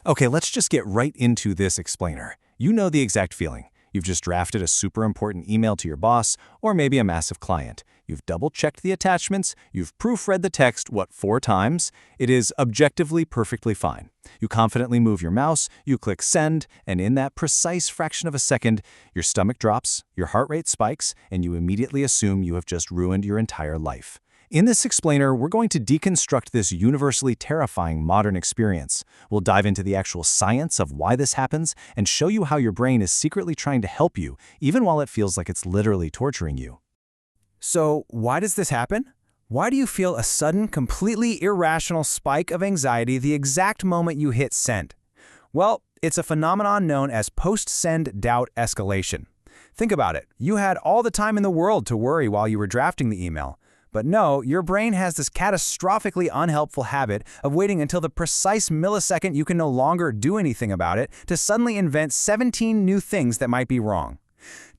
Okay, let's just get right into this explainer. You know the exact feeling. You've just drafted a super important email to your boss, or maybe a massive client. You've double-checked the attachments, you've proofread the text, 4 times? It is objectively perfectly fine. You confidently move your mouse, you click send, and in that precise fraction of a second, your stomach drops, your heart rate spikes, and you immediately assume you have just ruined your entire life. In this explainer, we're going to deconstruct this universally terrifying modern experience. We'll dive into the actual science of why this happens and show you how your brain is secretly trying to help you, even while it feels like it's literally torturing you. So, why does this happen? Why do you feel a sudden, completely irrational spike of anxiety the exact moment you hit send? Well, it's a phenomenon known as post-send doubt escalation. Think about it. You had all the time in the world to worry while you were drafting the email. But no, your brain has this catastrophically unhelpful habit of waiting until the precise millisecond you can no longer do anything about it to suddenly invent 17 new things that might be wrong.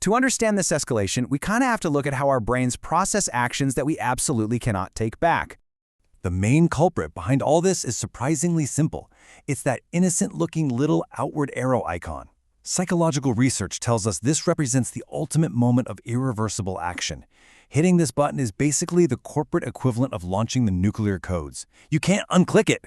To understand this escalation, we kind of have to look at how our brains process actions that we absolutely cannot take back. The main culprit behind all this is surprisingly simple. It's that innocent-looking little outward arrow icon. Psychological research tells us this represents the ultimate moment of irreversible action. Hitting this button is basically the corporate equivalent of launching the nuclear codes. You can't unclick it.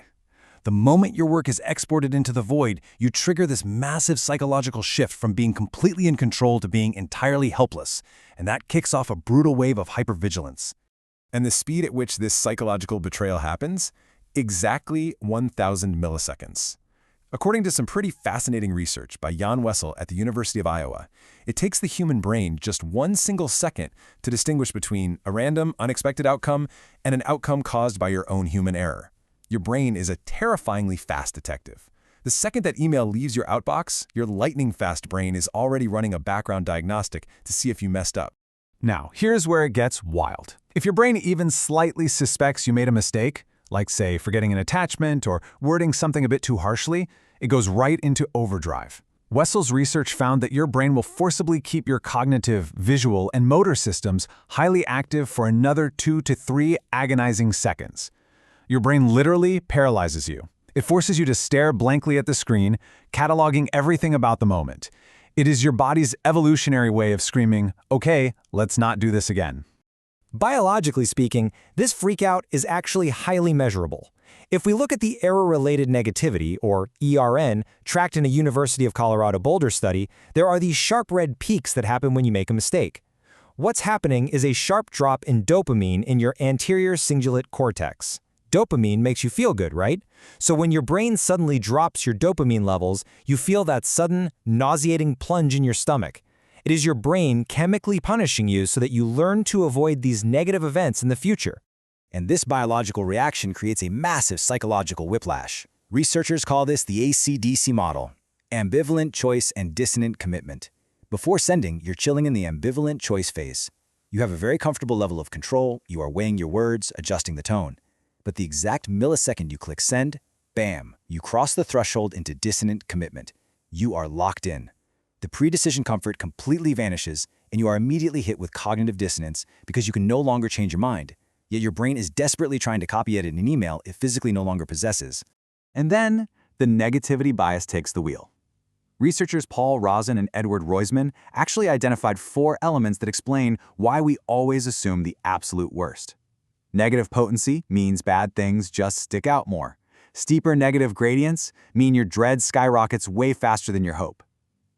The moment your work is exported into the void, you trigger this massive psychological shift from being completely in control to being entirely helpless, and that kicks off a brutal wave of hypervigilance. And the speed at which this psychological betrayal happens? Exactly 1,000 milliseconds. According to some pretty fascinating research by Jan Wessel at the University of Iowa, it takes the human brain just 1 single second to distinguish between a random, unexpected outcome and an outcome caused by your own human error. Your brain is a terrifyingly fast detective. The second that email leaves your outbox, your lightning-fast brain is already running a background diagnostic to see if you messed up. Now, here's where it gets wild. If your brain even slightly suspects you made a mistake, like, say, forgetting an attachment or wording something a bit too harshly, it goes right into overdrive. Wessel's research found that your brain will forcibly keep your cognitive, visual, and motor systems highly active for another 2 to 3 agonizing seconds. Your brain literally paralyzes you. It forces you to stare blankly at the screen, cataloging everything about the moment. It is your body's evolutionary way of screaming, "Okay, let's not do this again." Biologically speaking, this freakout is actually highly measurable. If we look at the error-related negativity, or ERN, tracked in a University of Colorado Boulder study, there are these sharp red peaks that happen when you make a mistake. What's happening is a sharp drop in dopamine in your anterior cingulate cortex. Dopamine makes you feel good, right? So when your brain suddenly drops your dopamine levels, you feel that sudden, nauseating plunge in your stomach. It is your brain chemically punishing you so that you learn to avoid these negative events in the future. And this biological reaction creates a massive psychological whiplash. Researchers call this the ACDC model, ambivalent choice and dissonant commitment. Before sending, you're chilling in the ambivalent choice phase. You have a very comfortable level of control, you are weighing your words, adjusting the tone. But the exact millisecond you click send, bam, you cross the threshold into dissonant commitment. You are locked in. The pre-decision comfort completely vanishes, and you are immediately hit with cognitive dissonance because you can no longer change your mind. Yet your brain is desperately trying to copy edit an email it physically no longer possesses. And then, the negativity bias takes the wheel. Researchers Paul Rosen and Edward Roisman actually identified 4 elements that explain why we always assume the absolute worst. Negative potency means bad things just stick out more. Steeper negative gradients mean your dread skyrockets way faster than your hope.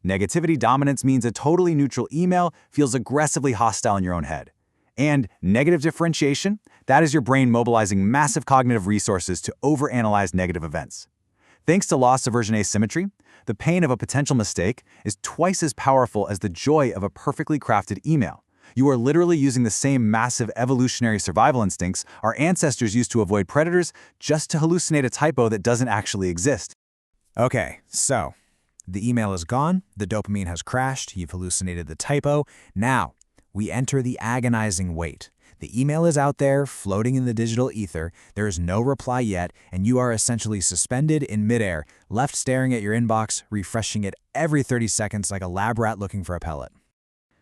Negativity dominance means a totally neutral email feels aggressively hostile in your own head. And negative differentiation, that is your brain mobilizing massive cognitive resources to overanalyze negative events. Thanks to loss aversion asymmetry, the pain of a potential mistake is twice as powerful as the joy of a perfectly crafted email. You are literally using the same massive evolutionary survival instincts our ancestors used to avoid predators just to hallucinate a typo that doesn't actually exist. Okay, so the email is gone, the dopamine has crashed, you've hallucinated the typo. Now, we enter the agonizing wait. The email is out there, floating in the digital ether, there is no reply yet, and you are essentially suspended in midair, left staring at your inbox, refreshing it every 30 seconds like a lab rat looking for a pellet.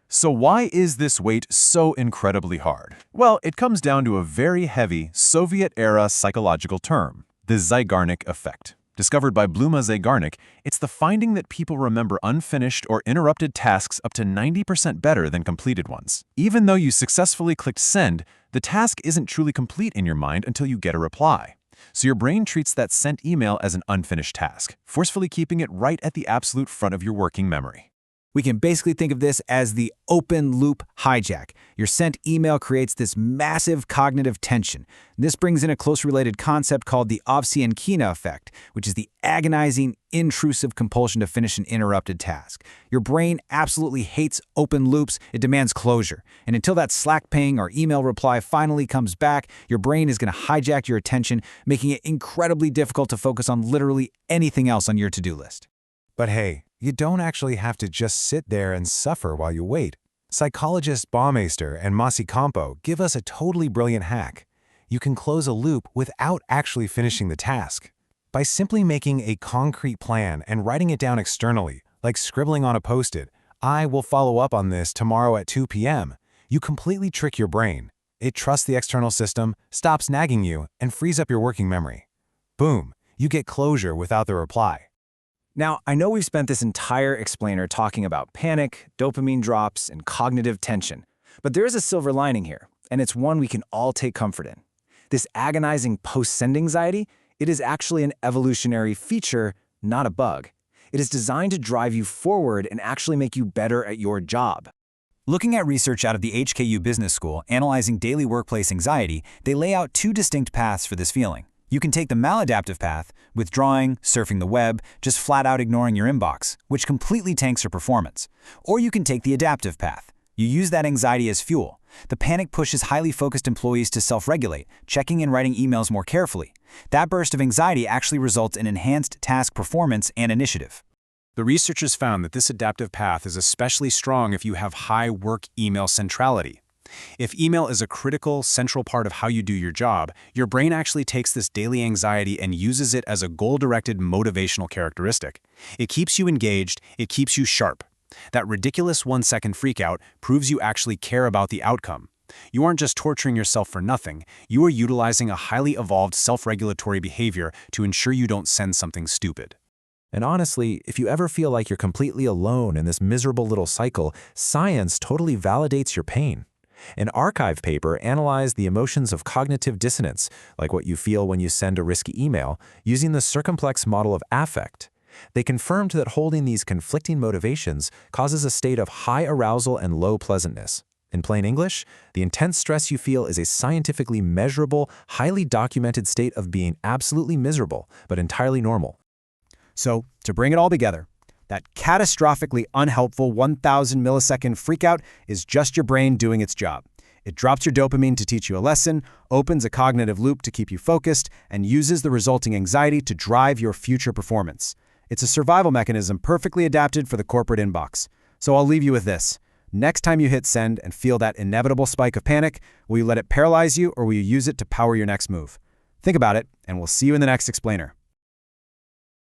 So why is this wait so incredibly hard? Well, it comes down to a very heavy Soviet-era psychological term, the Zeigarnik effect. Discovered by Bluma Garnick, it's the finding that people remember unfinished or interrupted tasks up to 90% better than completed ones. Even though you successfully clicked send, the task isn't truly complete in your mind until you get a reply. So your brain treats that sent email as an unfinished task, forcefully keeping it right at the absolute front of your working memory. We can basically think of this as the open loop hijack. Your sent email creates this massive cognitive tension. This brings in a close related concept called the Ovsiankina effect, which is the agonizing, intrusive compulsion to finish an interrupted task. Your brain absolutely hates open loops. It demands closure. And until that Slack ping or email reply finally comes back, your brain is going to hijack your attention, making it incredibly difficult to focus on literally anything else on your to-do list. But hey, you don't actually have to just sit there and suffer while you wait. Psychologists Baumeister and Campo give us a totally brilliant hack. You can close a loop without actually finishing the task. By simply making a concrete plan and writing it down externally, like scribbling on a post-it, "I will follow up on this tomorrow at 2 p.m., you completely trick your brain. It trusts the external system, stops nagging you, and frees up your working memory. Boom, you get closure without the reply. Now, I know we've spent this entire explainer talking about panic, dopamine drops, and cognitive tension, but there is a silver lining here, and it's one we can all take comfort in. This agonizing post-send anxiety, it is actually an evolutionary feature, not a bug. It is designed to drive you forward and actually make you better at your job. Looking at research out of the HKU Business School analyzing daily workplace anxiety, they lay out two distinct paths for this feeling. You can take the maladaptive path, withdrawing, surfing the web, just flat out ignoring your inbox, which completely tanks your performance. Or you can take the adaptive path. You use that anxiety as fuel. The panic pushes highly focused employees to self-regulate, checking and writing emails more carefully. That burst of anxiety actually results in enhanced task performance and initiative. The researchers found that this adaptive path is especially strong if you have high work email centrality. If email is a critical, central part of how you do your job, your brain actually takes this daily anxiety and uses it as a goal-directed motivational characteristic. It keeps you engaged, it keeps you sharp. That ridiculous 1-second freakout proves you actually care about the outcome. You aren't just torturing yourself for nothing, you are utilizing a highly evolved self-regulatory behavior to ensure you don't send something stupid. And honestly, if you ever feel like you're completely alone in this miserable little cycle, science totally validates your pain. An archive paper analyzed the emotions of cognitive dissonance, like what you feel when you send a risky email, using the circumplex model of affect. They confirmed that holding these conflicting motivations causes a state of high arousal and low pleasantness. In plain English, the intense stress you feel is a scientifically measurable, highly documented state of being absolutely miserable, but entirely normal. So, to bring it all together, that catastrophically unhelpful 1,000 millisecond freakout is just your brain doing its job. It drops your dopamine to teach you a lesson, opens a cognitive loop to keep you focused, and uses the resulting anxiety to drive your future performance. It's a survival mechanism perfectly adapted for the corporate inbox. So I'll leave you with this. Next time you hit send and feel that inevitable spike of panic, will you let it paralyze you or will you use it to power your next move? Think about it, and we'll see you in the next explainer.